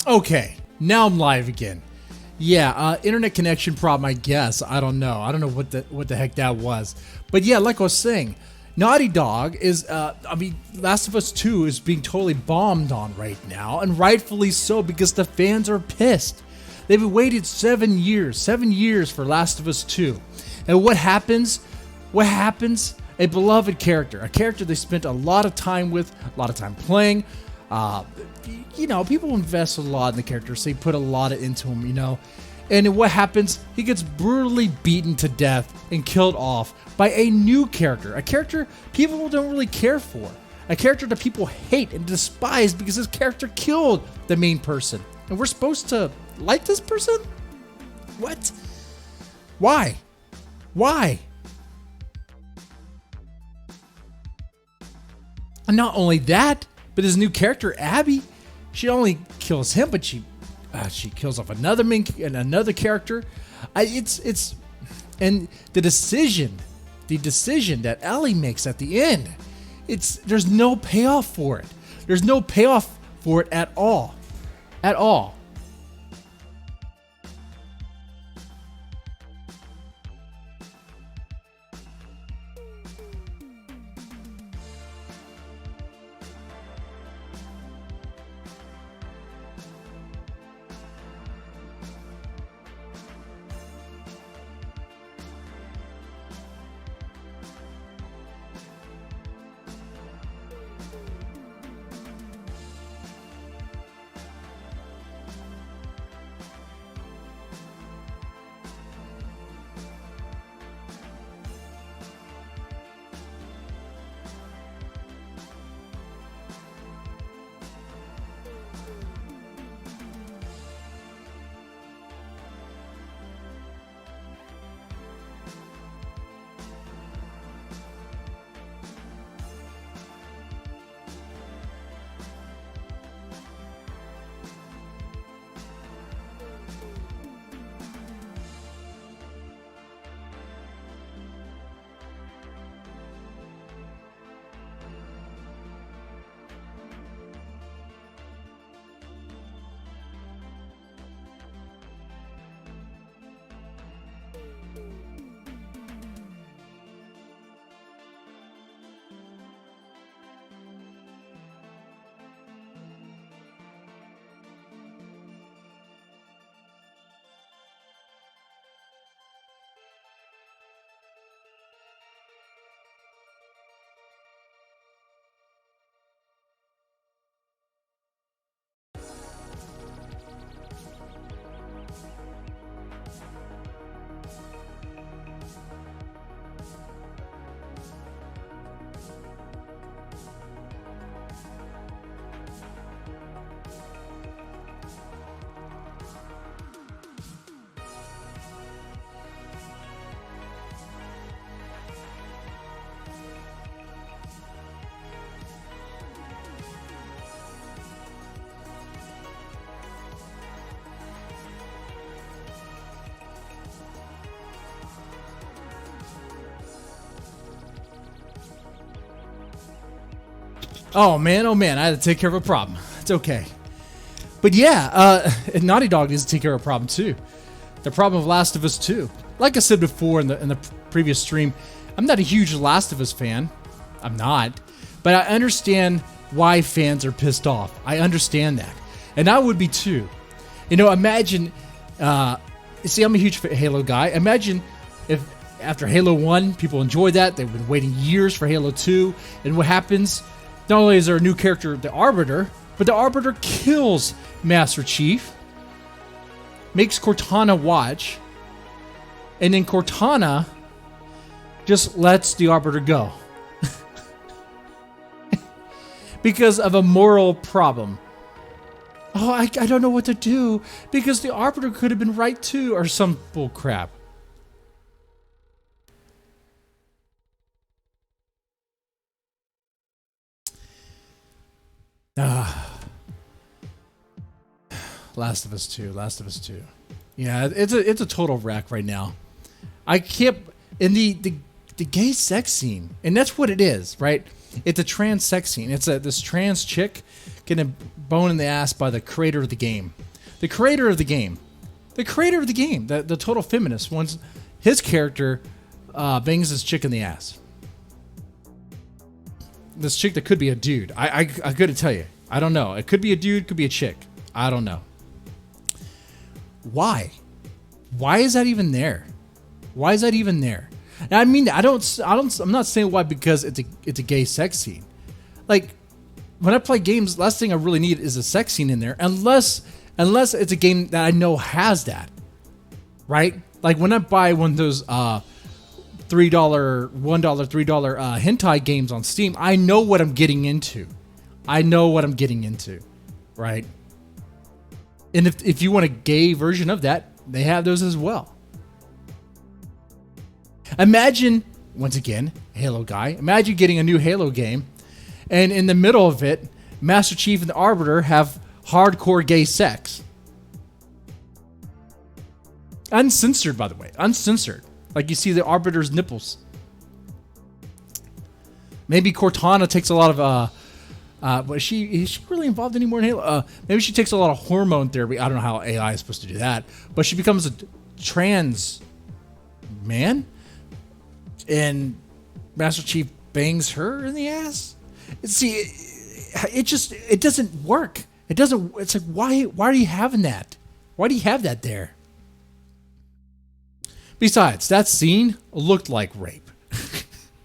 Okay, now I'm live again. Yeah, internet connection problem, I guess. I don't know. I don't know what the heck that was. But yeah, like I was saying, Naughty Dog is, Last of Us 2 is being totally bombed on right now, and rightfully so, because the fans are pissed. They've waited 7 years for Last of Us 2. And what happens? A beloved character, a character they spent a lot of time with, a lot of time playing. People invest a lot in the characters. They put a lot into him, And what happens? He gets brutally beaten to death and killed off by a new character. A character people don't really care for. A character that people hate and despise because this character killed the main person. And we're supposed to like this person? What? Why? And not only that, but his new character, Abby, she only kills him, but she kills off another character. And the decision that Ellie makes at the end, there's no payoff for it. There's no payoff for it at all. Oh man, I had to take care of a problem. It's okay. But yeah, Naughty Dog needs to take care of a problem too. The problem of Last of Us 2. Like I said before in the previous stream, I'm not a huge Last of Us fan. I'm not. But I understand why fans are pissed off. I understand that. And I would be too. Imagine, I'm a huge Halo guy. Imagine if after Halo 1, people enjoy that. They've been waiting years for Halo 2. And what happens? Not only is there a new character, the Arbiter, but the Arbiter kills Master Chief, makes Cortana watch, and then Cortana just lets the Arbiter go. Because of a moral problem. Oh, I don't know what to do, because the Arbiter could have been right too, or some bull crap. Last of Us 2. Yeah, it's a total wreck right now. I can't in the gay sex scene, and that's what it is, right? It's a trans sex scene. It's this trans chick getting a bone in the ass by the creator of the game. The creator of the game. The creator of the game. The total feminist wants his character bangs this chick in the ass. This chick that could be a dude. I gotta tell you. I don't know. It could be a dude, could be a chick. I don't know. Why? Why is that even there? Why is that even there? And I mean, I'm not saying why because it's a gay sex scene. Like, when I play games, last thing I really need is a sex scene in there, unless it's a game that I know has that, right? Like when I buy one of those $3, $1, $3 hentai games on Steam, I know what I'm getting into. Right? And if you want a gay version of that, they have those as well. Imagine, once again, Halo guy, imagine getting a new Halo game, and in the middle of it, Master Chief and the Arbiter have hardcore gay sex. Uncensored, by the way. Uncensored. Like you see the Arbiter's nipples. Maybe Cortana takes a lot of, is she really involved anymore in Halo? Maybe she takes a lot of hormone therapy. I don't know how AI is supposed to do that. But she becomes a trans man, and Master Chief bangs her in the ass. See, it doesn't work. It doesn't. It's like, why are you having that? Why do you have that there? Besides, that scene looked like rape.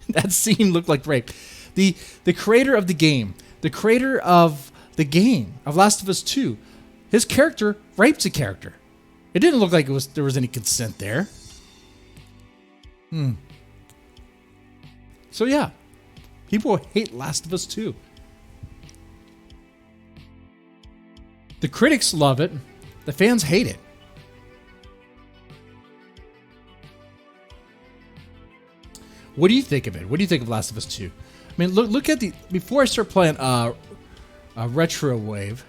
That scene looked like rape. The creator of the game, of Last of Us 2, his character rapes a character. It didn't look like there was any consent there. So yeah, people hate Last of Us 2. The critics love it. The fans hate it. What do you think of it? What do you think of Last of Us 2? I mean, look at before I start playing Retro Wave,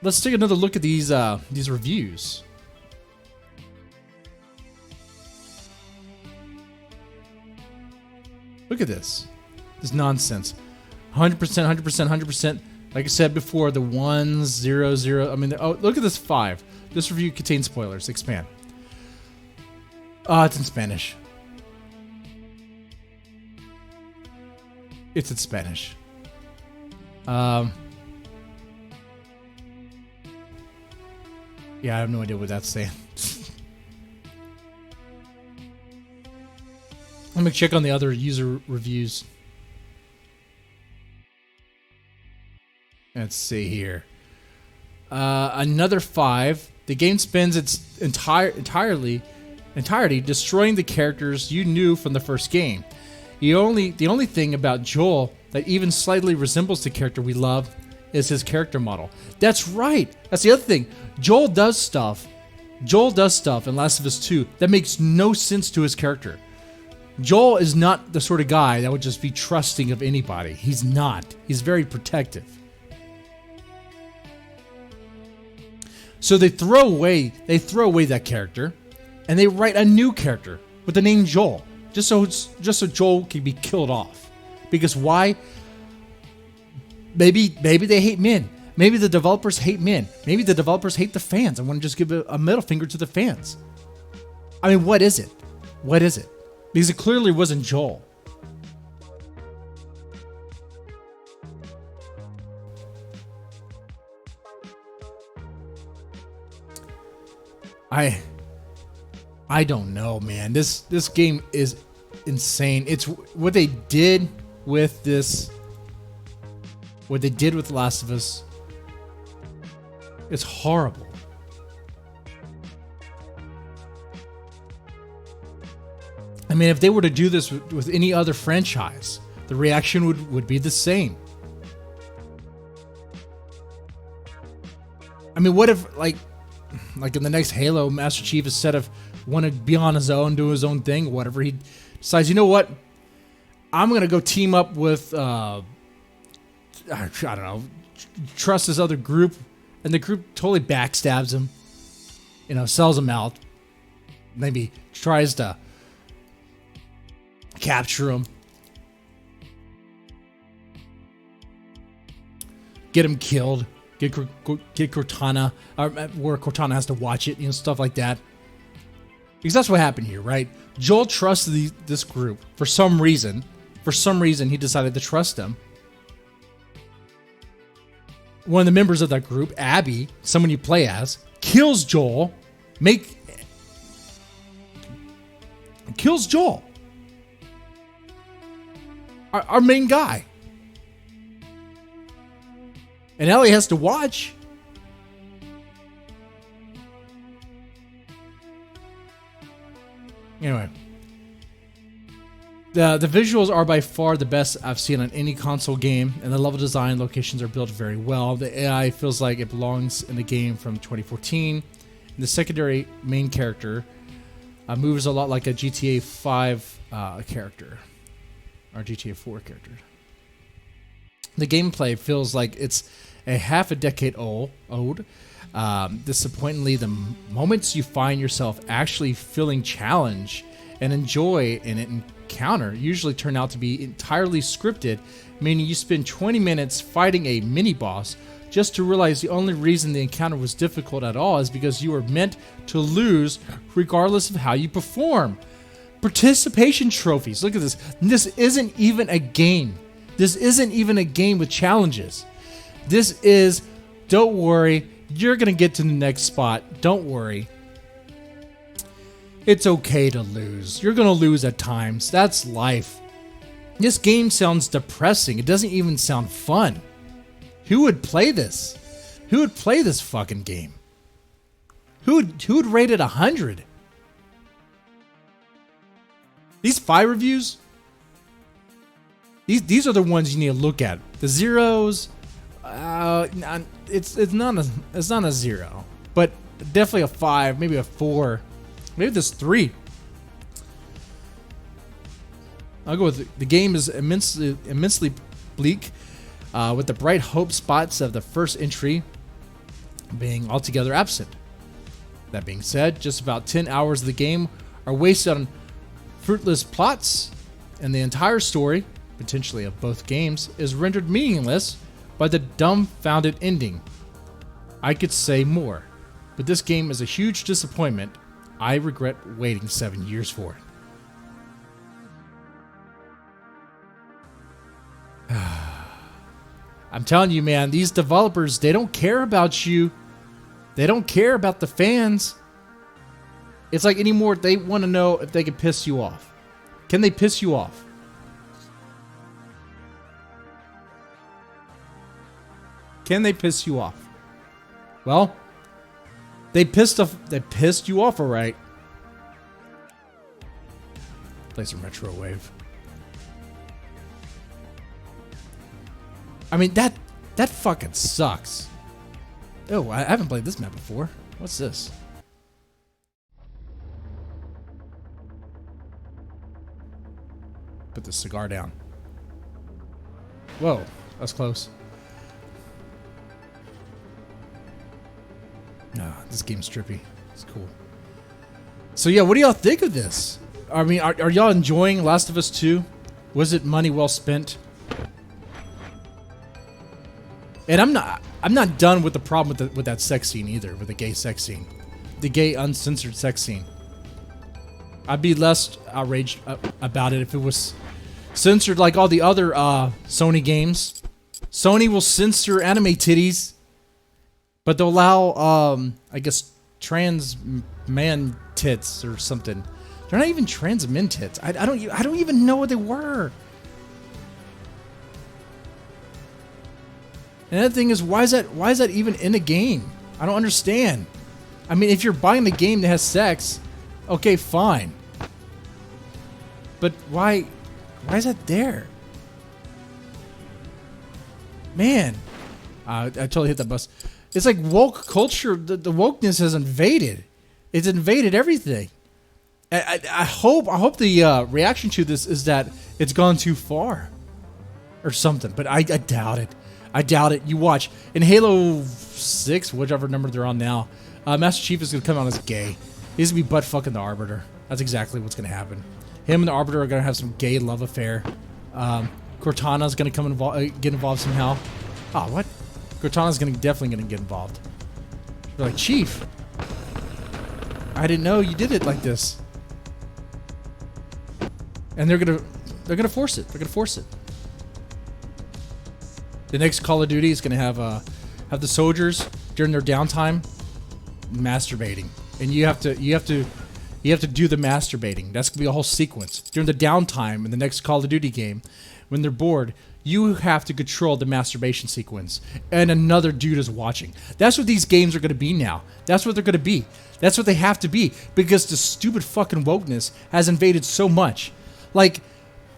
let's take another look at these reviews. Look at this nonsense. 100%, 100%, 100%. Like I said before, the 1, 0, 0. I mean, look at this 5. This review contains spoilers. Expand. It's in Spanish. It's in Spanish. Yeah, I have no idea what that's saying. Let me check on the other user reviews. Let's see here. Another 5. The game spends its entirety destroying the characters you knew from the first game. The only thing about Joel that even slightly resembles the character we love is his character model. That's right. That's the other thing. Joel does stuff in Last of Us 2 that makes no sense to his character. Joel is not the sort of guy that would just be trusting of anybody. He's not. He's very protective. So they throw away that character, and they write a new character with the name Joel, just so Joel can be killed off. Because why? Maybe they hate men. Maybe the developers hate men. Maybe the developers hate the fans. I want to just give a middle finger to the fans. I mean, what is it? What is it? Because it clearly wasn't Joel. I don't know, man. This game is insane. It's what they did with this. What they did with Last of Us. It's horrible. I mean, if they were to do this with any other franchise, the reaction would be the same. I mean, what if, like in the next Halo, Master Chief, instead of want to be on his own, do his own thing, whatever, he decides, you know what? I'm going to go team up with, I don't know, trust this other group, and the group totally backstabs him, sells him out, maybe tries to capture him. get him killed, get Cortana, where Cortana has to watch it, stuff like that. Because that's what happened here, right? Joel trusts this group for some reason. For some reason, he decided to trust them. One of the members of that group, Abby, someone you play as, kills Joel. Kills Joel. Our main guy. And Ellie has to watch. Anyway. The visuals are by far the best I've seen on any console game, and the level design locations are built very well. The AI feels like it belongs in a game from 2014. And the secondary main character moves a lot like a GTA 5 character, or GTA 4 character. The gameplay feels like it's a half a decade old. Disappointingly, the moments you find yourself actually feeling challenge and enjoy in an encounter usually turn out to be entirely scripted, meaning you spend 20 minutes fighting a mini-boss just to realize the only reason the encounter was difficult at all is because you were meant to lose regardless of how you perform. Participation trophies. Look at this. This isn't even a game. This isn't even a game with challenges. This is, don't worry, you're going to get to the next spot. Don't worry. It's okay to lose. You're going to lose at times. That's life. This game sounds depressing. It doesn't even sound fun. Who would play this? Who would play this fucking game? Who would rate it 100? These 5 reviews, these are the ones you need to look at. The zeros, it's not a 0, but definitely a 5, maybe a 4. Maybe there's 3. I'll go with the game is immensely bleak, with the bright hope spots of the first entry being altogether absent. That being said, just about 10 hours of the game are wasted on fruitless plots, and the entire story, potentially of both games, is rendered meaningless by the dumbfounded ending. I could say more, but this game is a huge disappointment. I regret waiting 7 years for it. I'm telling you, man, these developers, they don't care about you. They don't care about the fans. It's like anymore, they want to know if they can piss you off. Can they piss you off? Can they piss you off? Well, they pissed you off, all right. Play some Retro Wave. I mean, that fucking sucks. Oh, I haven't played this map before. What's this? Put the cigar down. Whoa, that's close. Nah, this game's trippy. It's cool. So yeah, what do y'all think of this? I mean, are y'all enjoying Last of Us 2? Was it money well spent? And I'm not done with the problem with that sex scene either, with the gay sex scene. The gay uncensored sex scene. I'd be less outraged about it if it was censored like all the other Sony games. Sony will censor anime titties, but they'll allow, I guess, trans man tits or something. They're not even trans men tits. I don't even know what they were. And the thing is, why is that even in a game? I don't understand. I mean, if you're buying the game that has sex, okay, fine. But why is that there? Man, I totally hit that bus. It's like woke culture. The wokeness has invaded. It's invaded everything. I hope the reaction to this is that it's gone too far, or something. But I doubt it. I doubt it. You watch in Halo 6, whichever number they're on now. Master Chief is gonna come out as gay. He's gonna be butt fucking the Arbiter. That's exactly what's gonna happen. Him and the Arbiter are gonna have some gay love affair. Cortana's gonna get involved somehow. Oh, what? Cortana's definitely gonna get involved. They're like, Chief, I didn't know you did it like this. And they're gonna force it. They're gonna force it. The next Call of Duty is gonna have the soldiers during their downtime masturbating, and you have to do the masturbating. That's gonna be a whole sequence during the downtime in the next Call of Duty game. When they're bored, you have to control the masturbation sequence, and another dude is watching. That's what these games are gonna be now. That's what they're gonna be. That's what they have to be, because the stupid fucking wokeness has invaded so much. Like,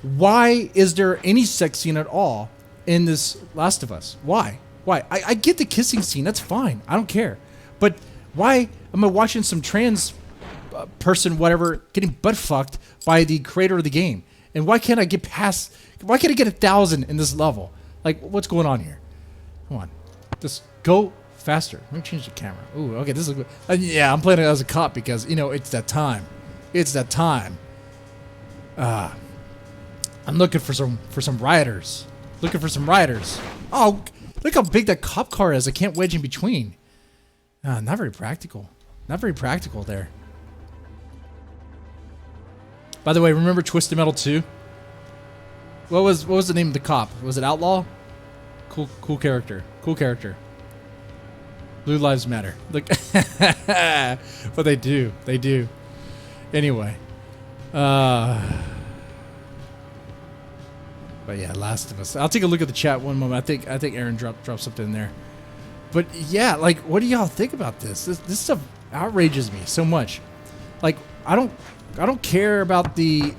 why is there any sex scene at all in this Last of Us? Why? I get the kissing scene. That's fine. I don't care. But why am I watching some trans person, whatever, getting butt fucked by the creator of the game? And why can't I get 1,000 in this level? Like, what's going on here? Come on. Just go faster. Let me change the camera. Ooh, okay, this is good. Yeah, I'm playing it as a cop because, it's that time. It's that time. I'm looking for some rioters. Looking for some rioters. Oh, look how big that cop car is. I can't wedge in between. Not very practical. Not very practical there. By the way, remember Twisted Metal 2? What was the name of the cop? Was it Outlaw? Cool character. Cool character. Blue Lives Matter. Look. But they do. They do. Anyway. But yeah, Last of Us. I'll take a look at the chat one moment. I think Aaron dropped something in there. But yeah, like, what do y'all think about this? This stuff outrages me so much. Like, I don't care about the.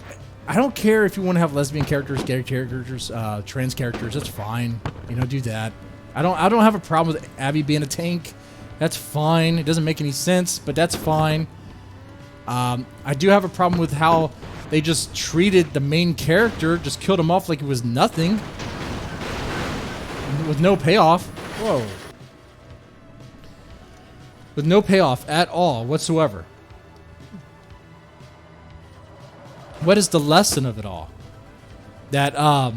I don't care if you want to have lesbian characters, gay characters, trans characters. That's fine. Do that. I don't have a problem with Abby being a tank. That's fine. It doesn't make any sense, but that's fine. I do have a problem with how they just treated the main character, just killed him off like it was nothing, with no payoff. Whoa. With no payoff at all whatsoever. What is the lesson of it all? That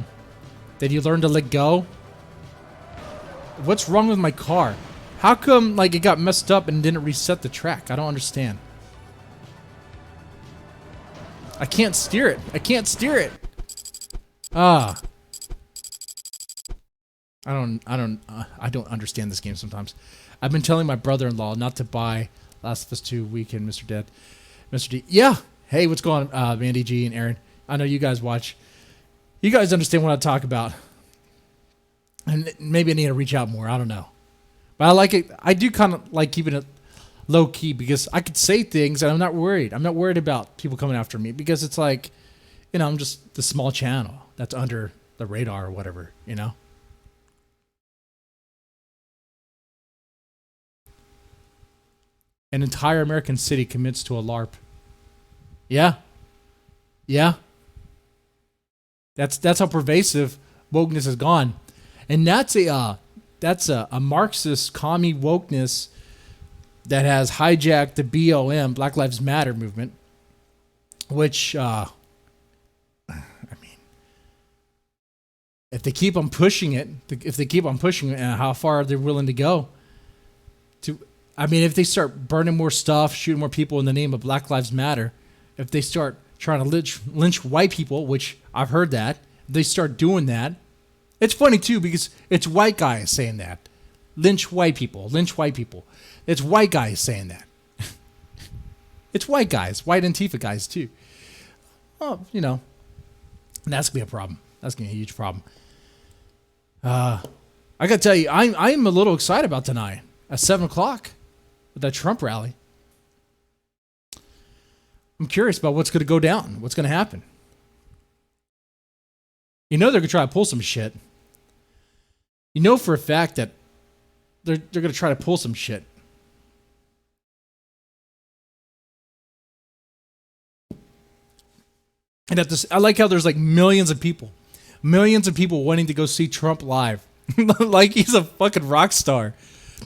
you learn to let go? What's wrong with my car? How come it got messed up and didn't reset the track? I don't understand. I can't steer it. I can't steer it. I don't understand this game sometimes. I've been telling my brother-in-law not to buy Last of Us 2 Weekend, Mr. Dead. Mr. D. Yeah. Hey, what's going on, Mandy G and Aaron? I know you guys watch. You guys understand what I talk about. And maybe I need to reach out more. I don't know. But I like it. I do kind of like keeping it low key because I could say things and I'm not worried. I'm not worried about people coming after me because it's like, I'm just the small channel that's under the radar or whatever, An entire American city commits to a LARP. Yeah. Yeah. That's how pervasive wokeness has gone. And that's a Marxist commie wokeness that has hijacked the BLM, Black Lives Matter movement, which if they keep on pushing it, how far they're willing to go if they start burning more stuff, shooting more people in the name of Black Lives Matter, if they start trying to lynch white people, which I've heard that, they start doing that. It's funny, too, because it's white guys saying that. Lynch white people. Lynch white people. It's white guys saying that. It's white guys. White Antifa guys, too. Oh, that's going to be a problem. That's going to be a huge problem. I got to tell you, I'm a little excited about tonight at 7 o'clock with that Trump rally. I'm curious about what's going to go down. What's going to happen. They're going to try to pull some shit. For a fact that they're going to try to pull some shit. And I like how there's millions of people wanting to go see Trump live. Like he's a fucking rock star.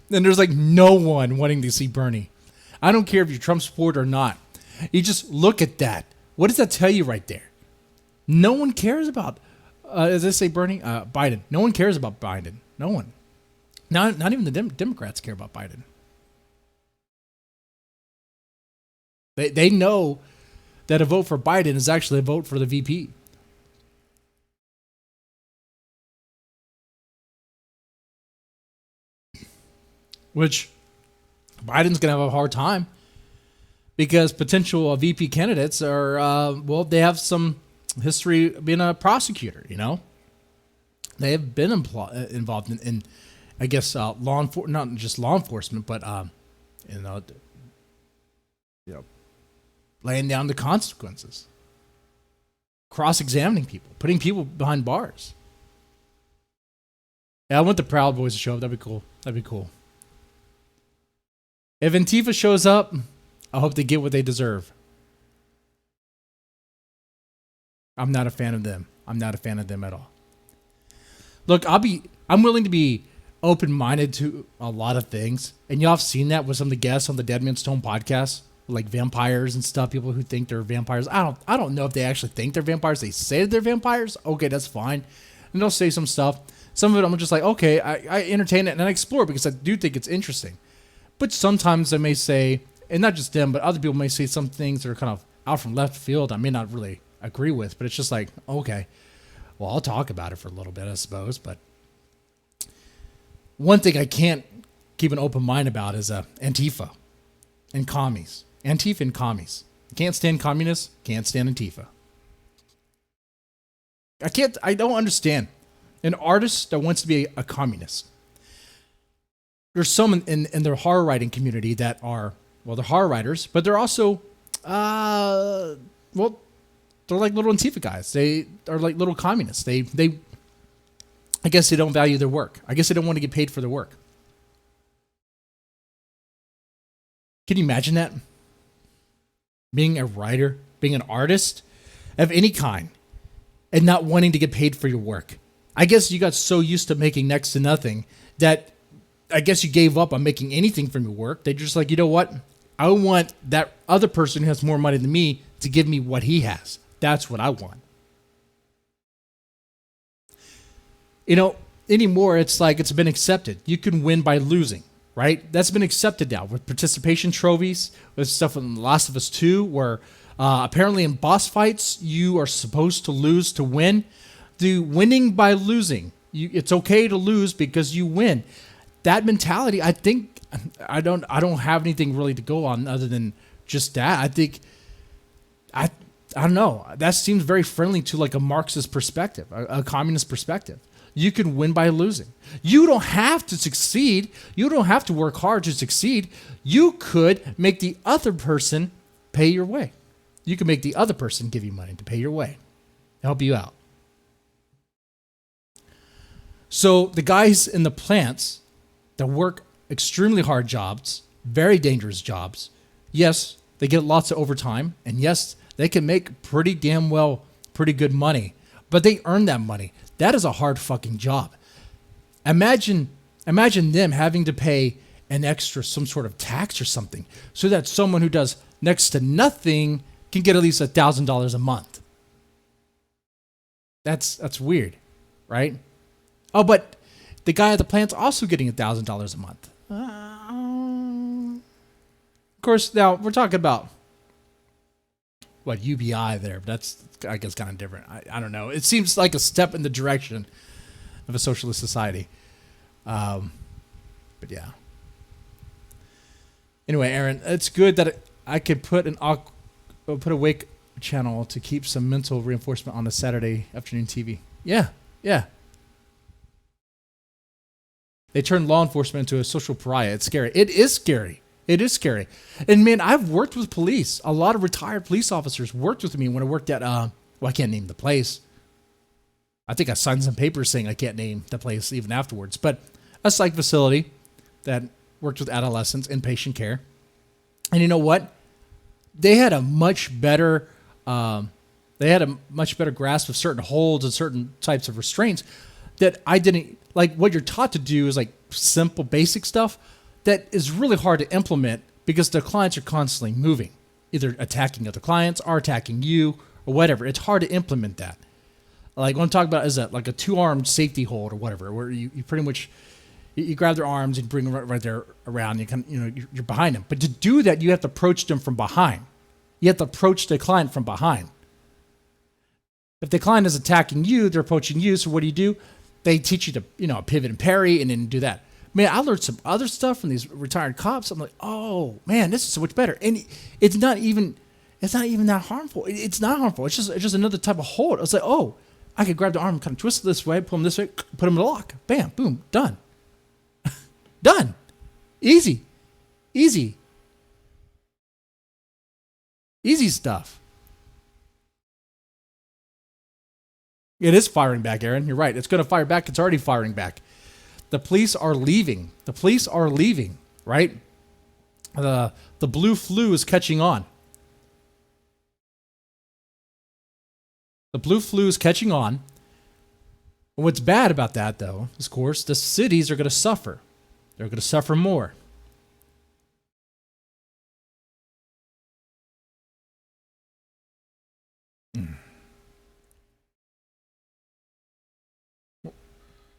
And there's no one wanting to see Bernie. I don't care if you're Trump supporter or not. You just look at that. What does that tell you right there? No one cares about, as I say, Bernie? Biden. No one cares about Biden. No one. Not even the Democrats care about Biden. They know that a vote for Biden is actually a vote for the VP. Which Biden's going to have a hard time because potential VP candidates are, they have some history being a prosecutor, you know? They have been involved in I guess, not just law enforcement, but, you know, laying down the consequences, cross-examining people, putting people behind bars. Yeah, I want the Proud Boys to show up. That'd be cool. If Antifa shows up, I hope they get what they deserve. I'm not a fan of them. I'm not a fan of them at all. Look, I'm willing to be open-minded to a lot of things. And y'all have seen that with some of the guests on the Dead Man's Tone podcast, like vampires and stuff, people who think they're vampires. I don't know if they actually think they're vampires. They say they're vampires. Okay, that's fine. And they'll say some stuff. Some of it I'm just like, okay, I entertain it and I explore because I do think it's interesting. But sometimes I may say, and not just them, but other people may say some things that are kind of out from left field I may not really agree with, but it's just like, okay, well, I'll talk about it for a little bit, I suppose. But one thing I can't keep an open mind about is Antifa and commies. Antifa and commies. Can't stand communists, can't stand Antifa. I don't understand an artist that wants to be a communist. There's some in their horror writing community that are, well, they're horror writers, but they're also, they're like little Antifa guys. They are like little communists. They I guess they don't value their work. I guess they don't want to get paid for their work. Can you imagine that? Being a writer, being an artist of any kind, and not wanting to get paid for your work. I guess you got so used to making next to nothing that I guess you gave up on making anything from your work. They're just like, you know what? I want that other person who has more money than me to give me what he has. That's what I want. You know, anymore, it's like it's been accepted. You can win by losing, right? That's been accepted now with participation trophies, with stuff in The Last of Us 2, where apparently in boss fights, you are supposed to lose to win. The winning by losing. It's okay to lose because you win. That mentality, I think, I don't have anything really to go on other than just that. I think, I don't know. That seems very friendly to like a Marxist perspective, a communist perspective. You can win by losing. You don't have to succeed. You don't have to work hard to succeed. You could make the other person pay your way. You can make the other person give you money to pay your way, help you out. So the guys in the plants that work extremely hard jobs, very dangerous jobs, yes, they get lots of overtime, and yes, they can make pretty good money, but they earn that money. That is a hard fucking job. Imagine them having to pay an extra, some sort of tax or something, so that someone who does next to nothing can get at least $1,000 a month. That's weird, right? Oh, but the guy at the plant's also getting $1,000 a month. Of course, now we're talking about UBI there, but that's, I guess, kind of different. I don't know. It seems like a step in the direction of a socialist society. But yeah. Anyway, Aaron, it's good that I could put a wake channel to keep some mental reinforcement on the Saturday afternoon TV. Yeah. They turned law enforcement into a social pariah. It's scary. It is scary. And man, I've worked with police. A lot of retired police officers worked with me when I worked at, I can't name the place. I think I signed some papers saying I can't name the place even afterwards. But a psych facility that worked with adolescents, inpatient care. And you know what? They had a much better grasp of certain holds and certain types of restraints that I didn't. Like what you're taught to do is like simple, basic stuff that is really hard to implement because the clients are constantly moving, either attacking other clients or attacking you or whatever. It's hard to implement that. Like what I'm talking about is like a 2-armed safety hold or whatever, where you pretty much, You grab their arms and bring them right there around. You can, you're behind them. But to do that, you have to approach them from behind. You have to approach the client from behind. If the client is attacking you, they're approaching you. So what do? They teach you to, pivot and parry and then do that. Man, I learned some other stuff from these retired cops. I'm like, oh man, this is so much better. And it's not even that harmful. It's not harmful. It's just another type of hold. I was like, oh, I could grab the arm, kind of twist it this way, pull him this way, put him in a lock. Bam, boom, done. Done. Easy. Easy stuff. It is firing back, Aaron. You're right. It's going to fire back. It's already firing back. The police are leaving. Right? The blue flu is catching on. The blue flu is catching on. What's bad about that, though, is, of course, the cities are going to suffer. They're going to suffer more.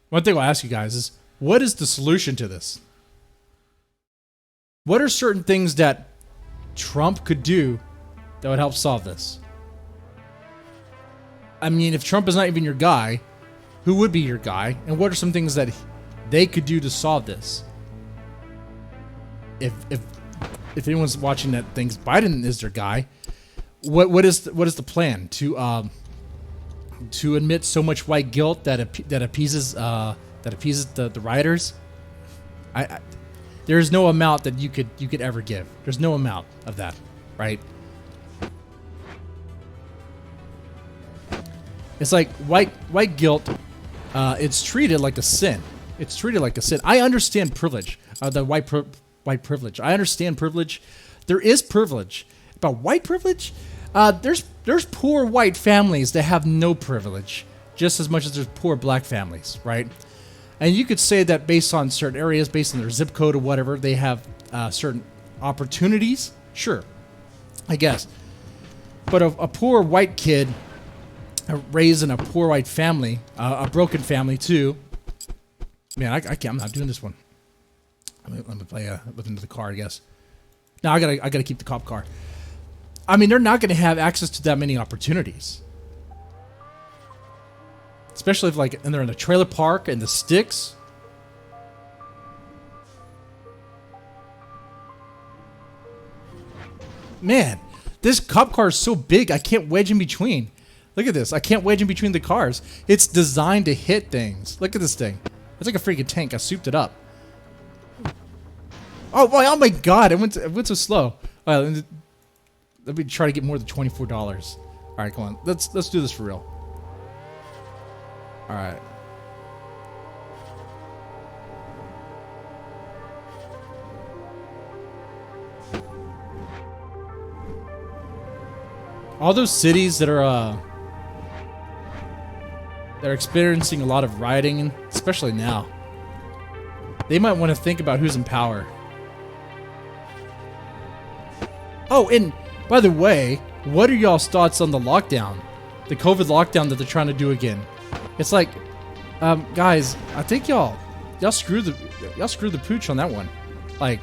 One thing I'll ask you guys is, what is the solution to this? What are certain things that Trump could do that would help solve this? I mean, if Trump is not even your guy, who would be your guy? And what are some things that they could do to solve this? If anyone's watching that thinks Biden is their guy, what is the plan to admit so much white guilt that appeases the rioters? There is no amount that you could ever give. There's no amount of that, right? It's like white guilt. It's treated like a sin. It's treated like a sin. I understand privilege. The white privilege. I understand privilege. There is privilege, but white privilege. There's poor white families that have no privilege, just as much as there's poor black families, right? And you could say that based on certain areas, based on their zip code or whatever, they have certain opportunities. Sure, I guess. But a poor white kid raised in a poor white family, a broken family too. Man, I can't. I'm not doing this one. Let me play with into the car, I guess. No, I gotta keep the cop car. I mean, they're not going to have access to that many opportunities. Especially if and they're in a trailer park and the sticks. Man, this cop car is so big, I can't wedge in between. Look at this. I can't wedge in between the cars. It's designed to hit things. Look at this thing. It's like a freaking tank. I souped it up. Oh my God. It went so slow. All right, let me try to get more than $24. All right, come on. Let's do this for real. All right. All those cities that are they're experiencing a lot of rioting, especially now. They might want to think about who's in power. Oh, and by the way, what are y'all's thoughts on the lockdown? The COVID lockdown that they're trying to do again? It's like, guys, I think y'all screwed the pooch on that one. Like,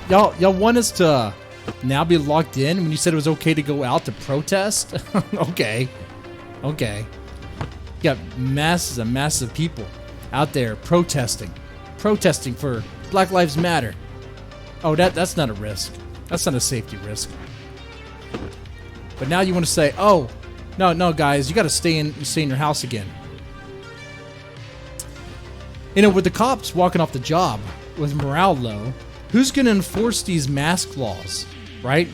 y'all want us to now be locked in when you said it was okay to go out to protest? Okay. You got masses and masses of people out there protesting for Black Lives Matter. Oh, that's not a risk. That's not a safety risk. But now you want to say, oh, no, guys, you got to stay in your house again. With the cops walking off the job with morale low, who's going to enforce these mask laws, right?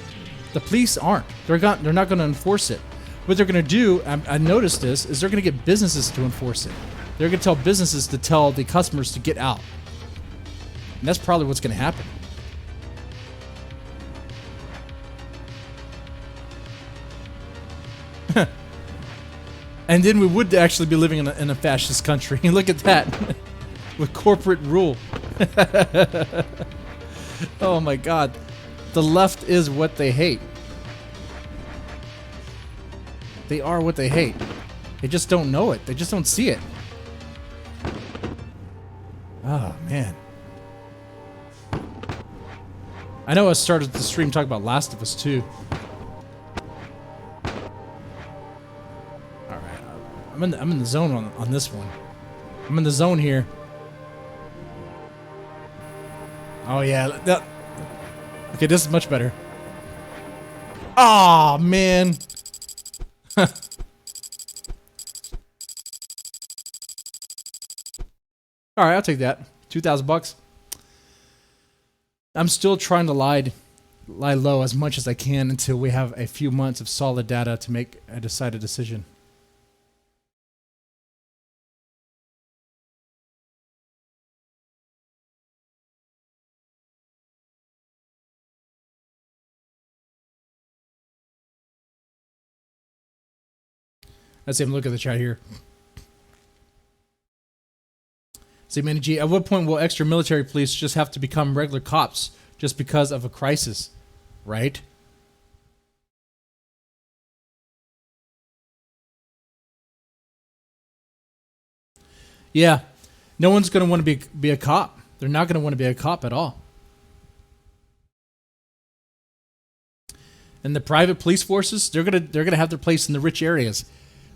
The police aren't. They're not going to enforce it. What they're going to do, I noticed this, is they're going to get businesses to enforce it. They're going to tell businesses to tell the customers to get out. And that's probably what's going to happen. And then we would actually be living in a fascist country. Look at that. With corporate rule. Oh my God. The left is what they hate. They are what they hate. They just don't know it. They just don't see it. Oh, man. I know I started the stream talking about Last of Us 2. All right, I'm in the zone on this one. I'm in the zone here. Oh yeah, okay, this is much better. Oh man. All right, I'll take that. $2,000. I'm still trying to lie low as much as I can until we have a few months of solid data to make a decided decision. Let's even look at the chat here. Say, Manny G, at what point will extra military police just have to become regular cops just because of a crisis, right? Yeah, no one's going to want to be a cop. They're not going to want to be a cop at all. And the private police forces, they're gonna have their place in the rich areas,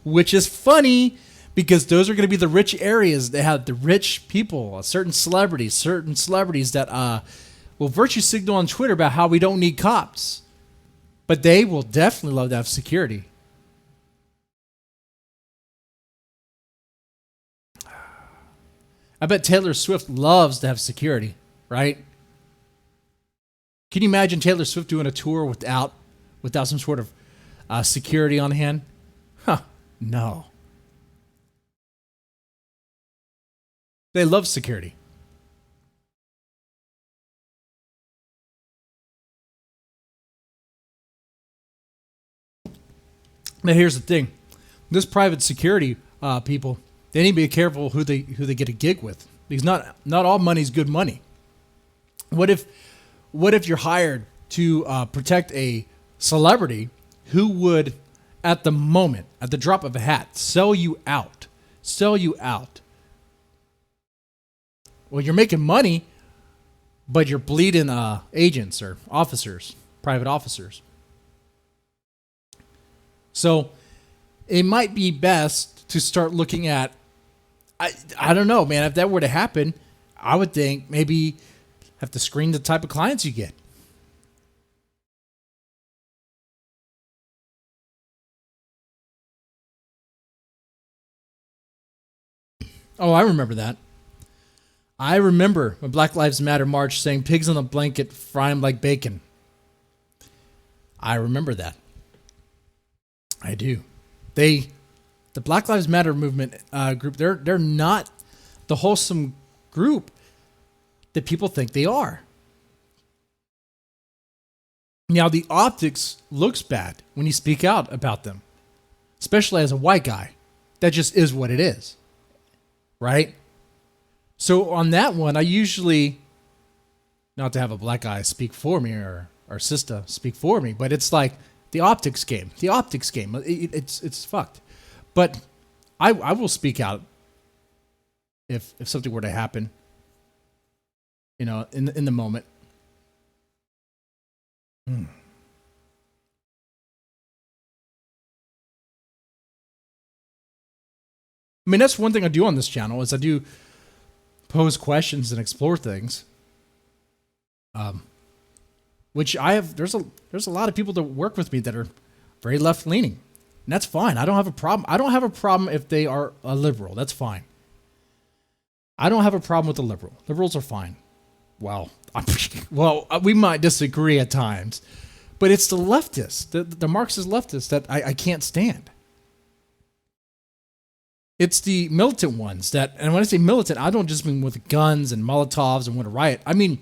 which is funny because those are going to be the rich areas. They have the rich people, certain celebrities that will virtue signal on Twitter about how we don't need cops, but they will definitely love to have security. I bet Taylor Swift loves to have security, right? Can you imagine Taylor Swift doing a tour without some sort of security on hand? Huh, no. They love security. Now here's the thing. This private security people, they need to be careful who they get a gig with, because not all money is good money. What if you're hired to protect a celebrity who would, at the moment, at the drop of a hat, sell you out? Well, you're making money, but you're bleeding agents or officers, private officers. So it might be best to start looking at, I don't know, man, if that were to happen, I would think maybe have to screen the type of clients you get. Oh, I remember that. I remember when Black Lives Matter march saying pigs on a blanket, fry them like bacon. I remember that. I do. The Black Lives Matter movement group, they're not the wholesome group that people think they are. Now, the optics looks bad when you speak out about them, especially as a white guy. That just is what it is, right? So on that one, I usually, not to have a black guy speak for me or sister speak for me, but it's like the optics game. It's fucked. But I will speak out if something were to happen, in the moment. I mean, that's one thing I do on this channel is I do pose questions and explore things. Which I have. There's a lot of people that work with me that are very left leaning, and that's fine. I don't have a problem. I don't have a problem if they are a liberal. That's fine. I don't have a problem with the liberal. Liberals are fine. Well, we might disagree at times, but it's the leftists, the Marxist leftists that I can't stand. It's the militant ones that, and when I say militant, I don't just mean with guns and Molotovs and want to riot. I mean,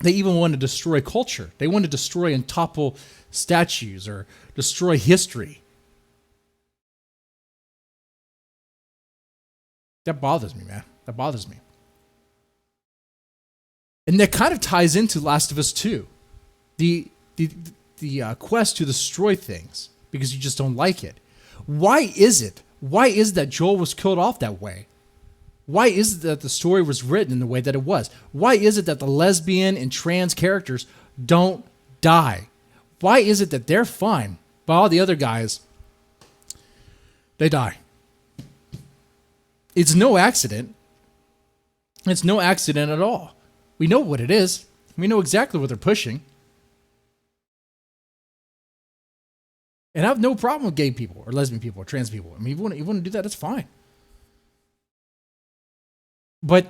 they even want to destroy culture. They want to destroy and topple statues or destroy history. That bothers me, man. That bothers me. And that kind of ties into Last of Us 2. The quest to destroy things because you just don't like it. Why is it? Why is that Joel was killed off that way? Why is it that the story was written in the way that it was? Why is it that the lesbian and trans characters don't die? Why is it that they're fine, but all the other guys, they die? It's no accident. It's no accident at all. We know what it is. We know exactly what they're pushing. And I have no problem with gay people or lesbian people or trans people. I mean, if you want to do that, that's fine. But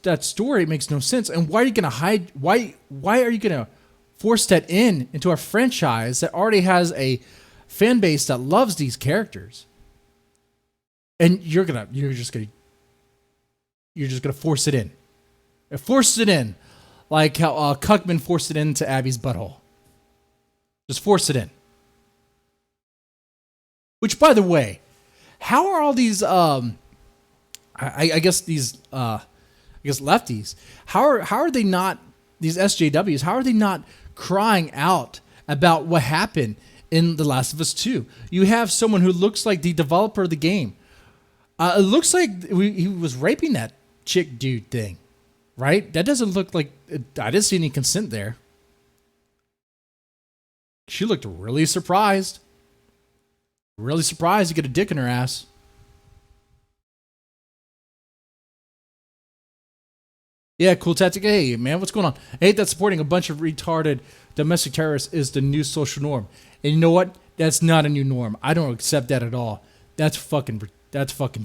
that story makes no sense. And why are you going to hide? Why are you going to force that into a franchise that already has a fan base that loves these characters? And you're just gonna force it in. It forced it in, like how Cuckman forced it into Abby's butthole. Just force it in. Which, by the way, how are all these I guess these lefties, how are they not, these SJWs, how are they not crying out about what happened in The Last of Us 2? You have someone who looks like the developer of the game. It looks like he was raping that chick dude thing, right? That doesn't look like, I didn't see any consent there. She looked really surprised. Really surprised to get a dick in her ass. Yeah, cool tactic. Hey, man, what's going on? I hate that supporting a bunch of retarded domestic terrorists is the new social norm. And you know what? That's not a new norm. I don't accept that at all. That's fucking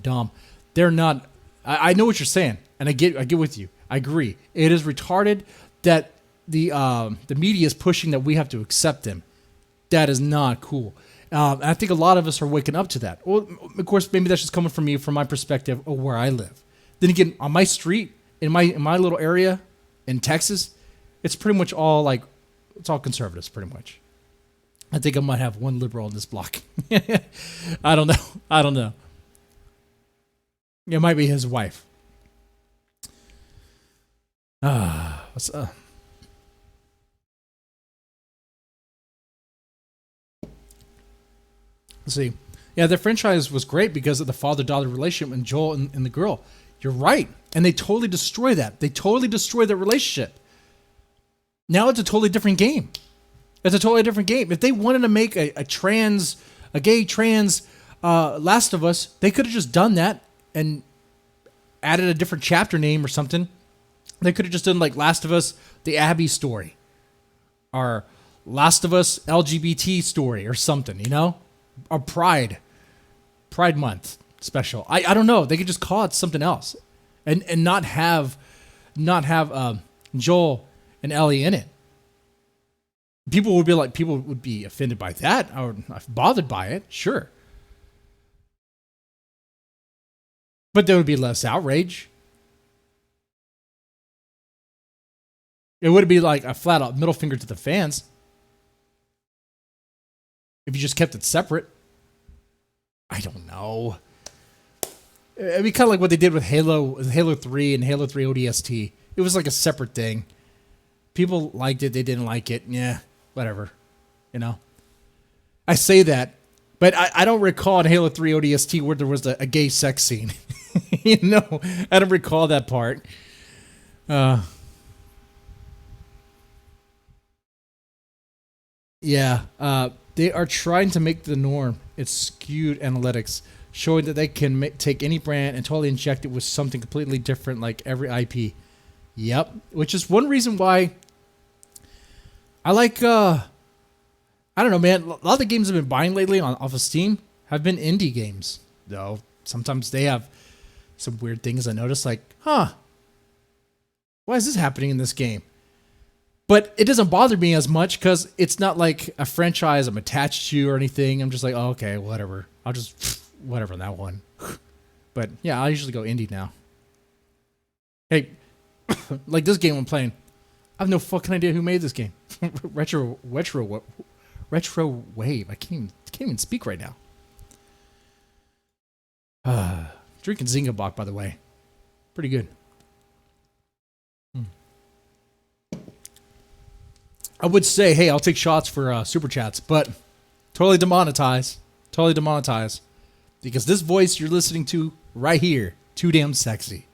dumb. They're not. I know what you're saying, and I get with you. I agree. It is retarded that the media is pushing that we have to accept them. That is not cool. I think a lot of us are waking up to that. Well, of course, maybe that's just coming from me, from my perspective of where I live. Then again, on my street, in my little area in Texas, it's pretty much all like, it's all conservatives, pretty much. I think I might have one liberal in this block. I don't know. It might be his wife. What's up? Let's see. Yeah, the franchise was great because of the father-daughter relationship and Joel and the girl. You're right. And they totally destroy that. They totally destroy that relationship. Now it's a totally different game. It's a totally different game. If they wanted to make a gay trans Last of Us, they could have just done that and added a different chapter name or something. They could have just done like Last of Us, the Abby story, or Last of Us LGBT story or something, you know? Or Pride Month special. I don't know. They could just call it something else, and not have Joel and Ellie in it. People would be offended by that or bothered by it, sure, but there would be less outrage. It would be like a flat out middle finger to the fans if you just kept it separate. I don't know. It'd be kind of like what they did with Halo 3 and Halo 3 ODST. It was like a separate thing. People liked it, they didn't like it. Yeah, whatever. You know? I say that, but I don't recall in Halo 3 ODST where there was a gay sex scene. You know? I don't recall that part. Yeah, they are trying to make the norm. It's skewed analytics, showing that they can take any brand and totally inject it with something completely different, like every IP. Yep, which is one reason why I like, I don't know, man. A lot of the games I've been buying lately off of Steam have been indie games, though. Sometimes they have some weird things I notice, like, why is this happening in this game? But it doesn't bother me as much because it's not like a franchise I'm attached to or anything. I'm just like, oh, okay, whatever. I'll just, whatever on that one. But yeah, I usually go indie now. Hey, like this game I'm playing, I have no fucking idea who made this game. Retro Wave. I can't even speak right now. Drinking Zingabach, by the way. Pretty good. I would say, hey, I'll take shots for super chats, but totally demonetize. Totally demonetize. Because this voice you're listening to right here, too damn sexy.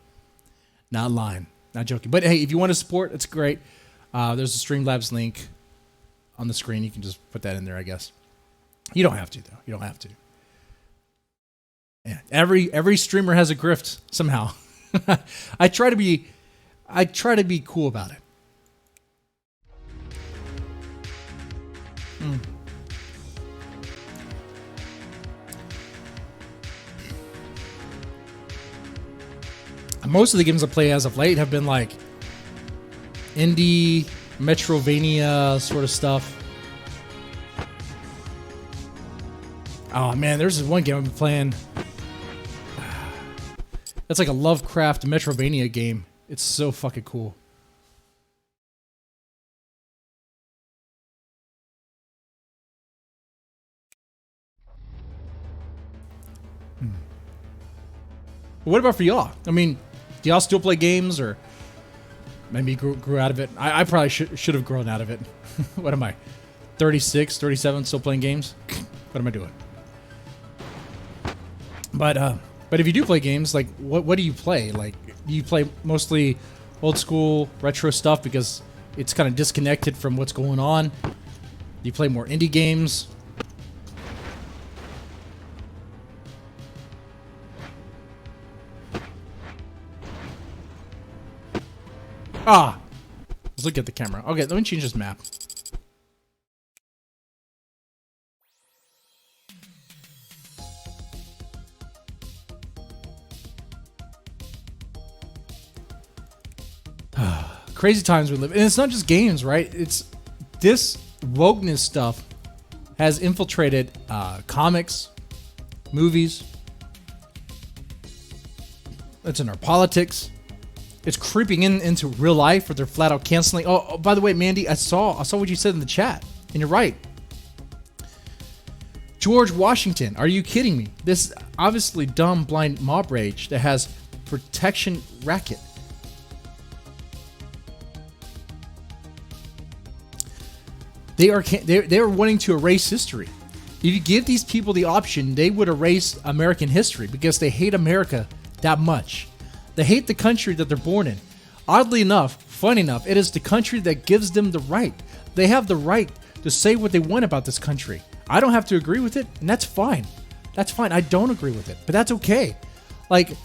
Not lying. Not joking. But hey, if you want to support, it's great. There's a Streamlabs link on the screen. You can just put that in there, I guess. You don't have to, though. You don't have to. Yeah. Every streamer has a grift somehow. I try to be cool about it. Most of the games I play as of late have been like indie, Metrovania sort of stuff. Oh man, there's this one game I've been playing. That's like a Lovecraft Metrovania game. It's so fucking cool. What about for y'all? I mean, do y'all still play games, or maybe grew out of it? I probably should have grown out of it. What am I? 36, 37, still playing games? What am I doing? But if you do play games, like what do you play? Like, do you play mostly old school retro stuff because it's kind of disconnected from what's going on? Do you play more indie games? Let's look at the camera. Okay, let me change this map. Crazy times we live in. And it's not just games, right? It's this wokeness stuff has infiltrated comics, movies. It's in our politics. It's creeping into real life, where they're flat out canceling. Oh, by the way, Mandy, I saw what you said in the chat, and you're right. George Washington, are you kidding me? This obviously dumb, blind mob rage that has protection racket. They are wanting to erase history. If you give these people the option, they would erase American history because they hate America that much. They hate the country that they're born in. Oddly enough, funny enough, it is the country that gives them the right. They have the right to say what they want about this country. I don't have to agree with it, and that's fine. That's fine. I don't agree with it, but that's okay. Like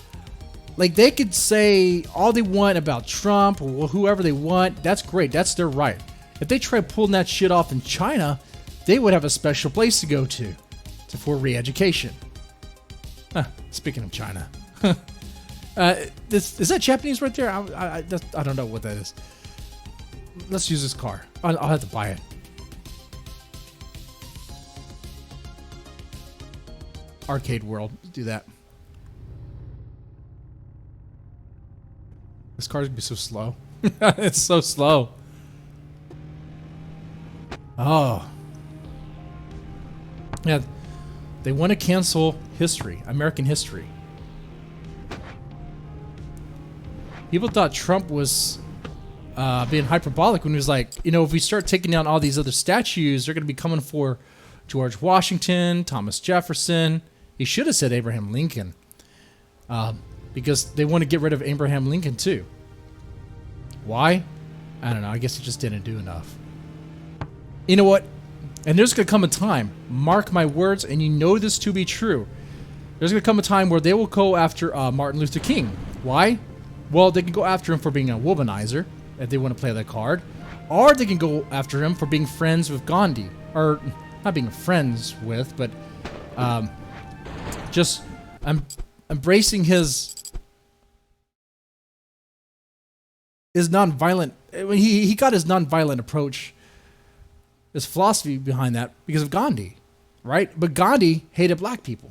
they could say all they want about Trump or whoever they want. That's great. That's their right. If they try pulling that shit off in China, they would have a special place to go to for re-education. Speaking of China. Is that Japanese right there? I don't know what that is. Let's use this car. I'll have to buy it. Arcade World. Let's do that. This car's gonna be so slow. It's so slow. Oh. Yeah. They want to cancel history, American history. People thought Trump was being hyperbolic when he was like, if we start taking down all these other statues, they're going to be coming for George Washington, Thomas Jefferson. He should have said Abraham Lincoln, because they want to get rid of Abraham Lincoln too. Why? I don't know. I guess he just didn't do enough. You know what? And there's going to come a time, mark my words, and you know this to be true. There's going to come a time where they will go after Martin Luther King. Why? Well, they can go after him for being a womanizer, if they want to play that card. Or they can go after him for being friends with Gandhi. Or, not being friends with, but just embracing his nonviolent... He got his nonviolent approach, his philosophy behind that, because of Gandhi, right? But Gandhi hated black people.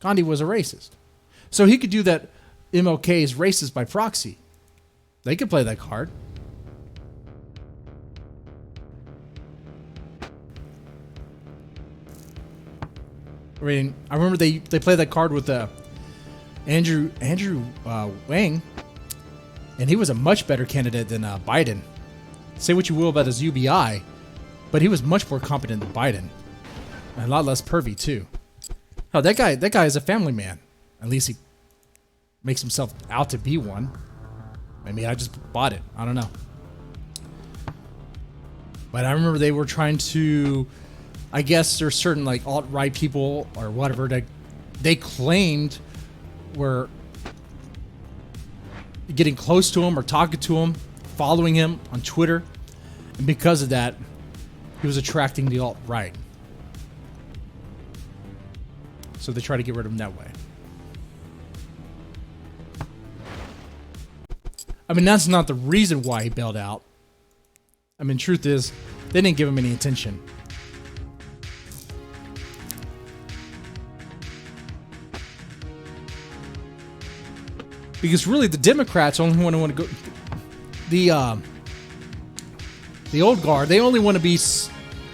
Gandhi was a racist. So he could do that. MLK is racist by proxy. They could play that card. I mean, I remember they played that card with Andrew Wang, and he was a much better candidate than Biden. Say what you will about his UBI, but he was much more competent than Biden, and a lot less pervy too. Oh, that guy is a family man. At least he makes himself out to be one. Maybe I just bought it. I don't know. But I remember they were trying to, I guess there's certain like alt-right people or whatever that they claimed were getting close to him or talking to him, following him on Twitter. And because of that, he was attracting the alt-right. So they try to get rid of him that way. I mean, that's not the reason why he bailed out. I mean, truth is, they didn't give him any attention. Because really, the Democrats only want to go. The old guard, they only want to be.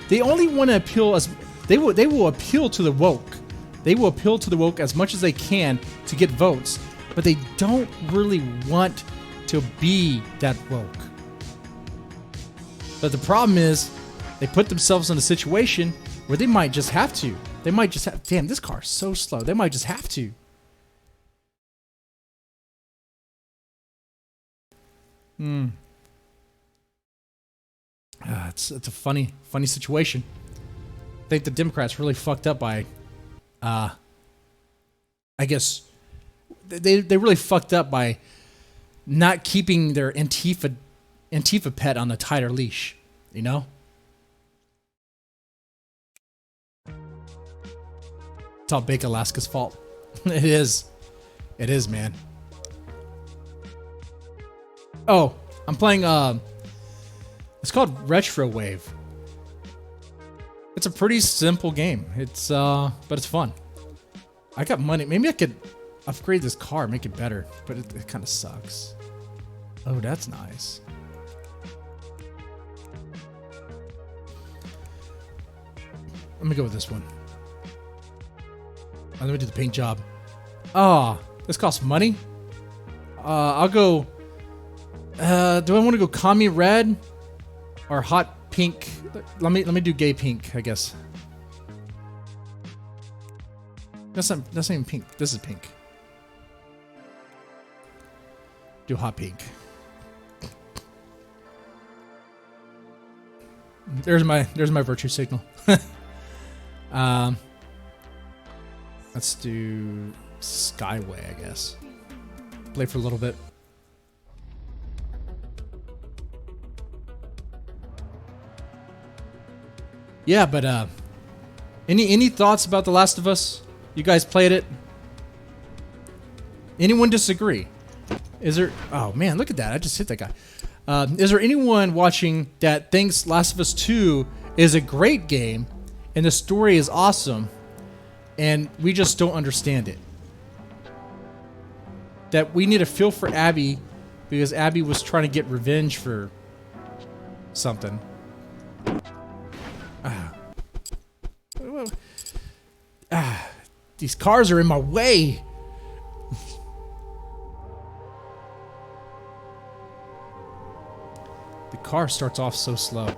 They only want to appeal as they will appeal to the woke. They will appeal to the woke as much as they can to get votes, but they don't really want to be that woke. But the problem is, they put themselves in a situation where they might just have to. They might just have. Damn, this car is so slow. They might just have to. It's a funny situation. I think the Democrats really fucked up by, I guess, they really fucked up by not keeping their Antifa pet on a tighter leash, you know? It's all Bake Alaska's fault. It is. It is, man. Oh, I'm playing, it's called Retro Wave. It's a pretty simple game. It's, but it's fun. I got money. Maybe I could upgrade this car, make it better, but it kind of sucks. Oh, that's nice. Let me go with this one. Oh, let me do the paint job. Ah, this costs money. I'll go. Do I want to go commie red or hot pink? Let me do gay pink, I guess. That's not even pink. This is pink. Do hot pink. There's my virtue signal. Let's do Skyway, I guess. Play for a little bit. Yeah, but any thoughts about The Last of Us? You guys played it? Anyone disagree? Is there? Oh man, look at that! I just hit that guy. Is there anyone watching that thinks Last of Us 2 is a great game and the story is awesome, and we just don't understand it? That we need to feel for Abby because Abby was trying to get revenge for something. These cars are in my way. The car starts off so slow.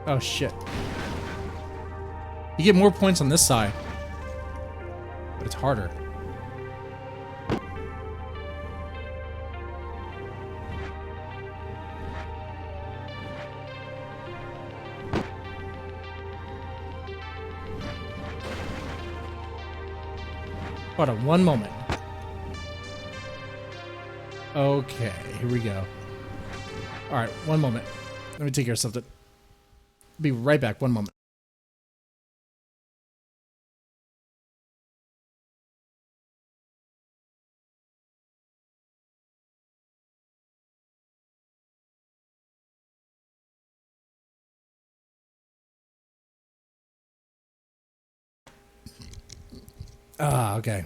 Oh shit. You get more points on this side, but it's harder. Hold on one moment. Okay, here we go. Alright, one moment. Let me take care of something. Be right back, one moment. Okay.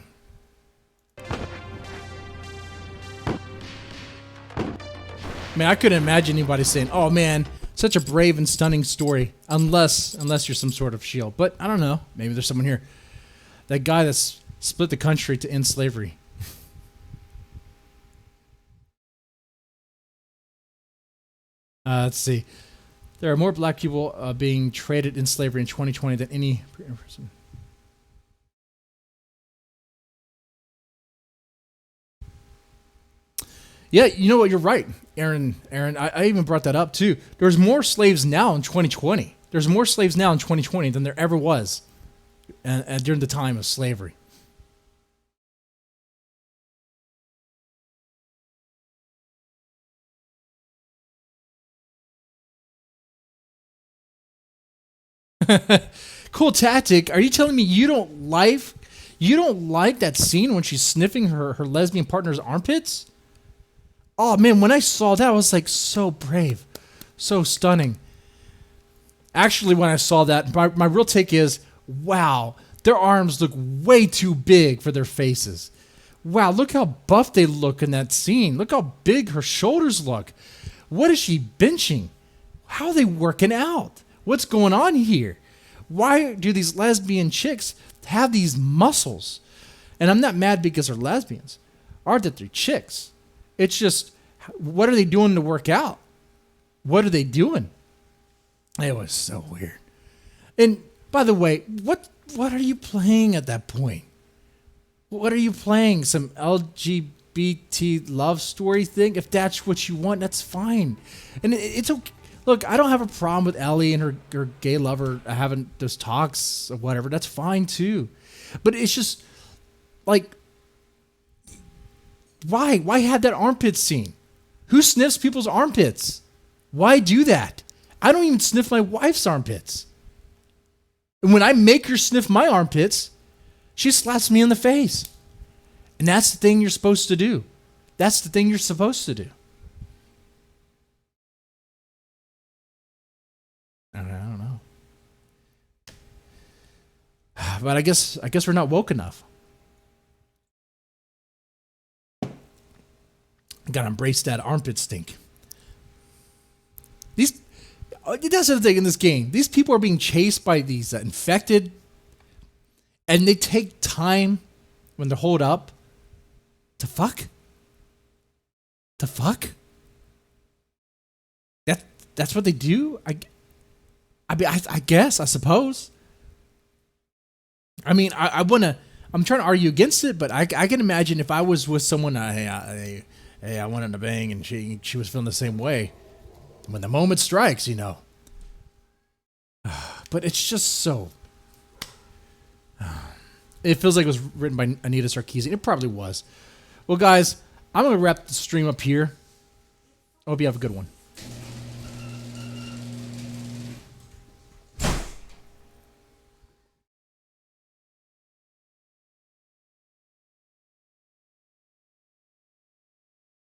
I mean, I couldn't imagine anybody saying, "Oh man, such a brave and stunning story," unless you're some sort of shield. But I don't know. Maybe there's someone here. That guy that's split the country to end slavery. Let's see. There are more black people being traded in slavery in 2020 than any person. Yeah, you know what? You're right, Aaron. Aaron, I even brought that up too. There's more slaves now in 2020. There's more slaves now in 2020 than there ever was during the time of slavery. Cool tactic. Are you telling me you don't like that scene when she's sniffing her lesbian partner's armpits? Oh man, when I saw that, I was like so brave, so stunning. Actually, when I saw that, my real take is, wow, their arms look way too big for their faces. Wow, look how buff they look in that scene. Look how big her shoulders look. What is she benching? How are they working out? What's going on here? Why do these lesbian chicks have these muscles? And I'm not mad because they're lesbians or that they're chicks. It's just, what are they doing to work out? What are they doing? It was so weird. And by the way, what are you playing at that point? What are you playing? Some LGBT love story thing? If that's what you want, that's fine. And it's okay. Look, I don't have a problem with Ellie and her gay lover having those talks or whatever. That's fine too. But it's just like, why? Why have that armpit scene? Who sniffs people's armpits? Why do that? I don't even sniff my wife's armpits. And when I make her sniff my armpits, she slaps me in the face. And that's the thing you're supposed to do. That's the thing you're supposed to do. I don't know. But I guess we're not woke enough. Gotta embrace that armpit stink. That's the thing in this game. These people are being chased by these infected, and they take time when they're holed up to fuck. To fuck. That's what they do. I guess, I suppose. I mean, I'm trying to argue against it, but I can imagine if I was with someone, hey, I wanted to bang, and she was feeling the same way. When the moment strikes, you know. But it's just so. It feels like it was written by Anita Sarkeesian. It probably was. Well, guys, I'm going to wrap the stream up here. I hope you have a good one.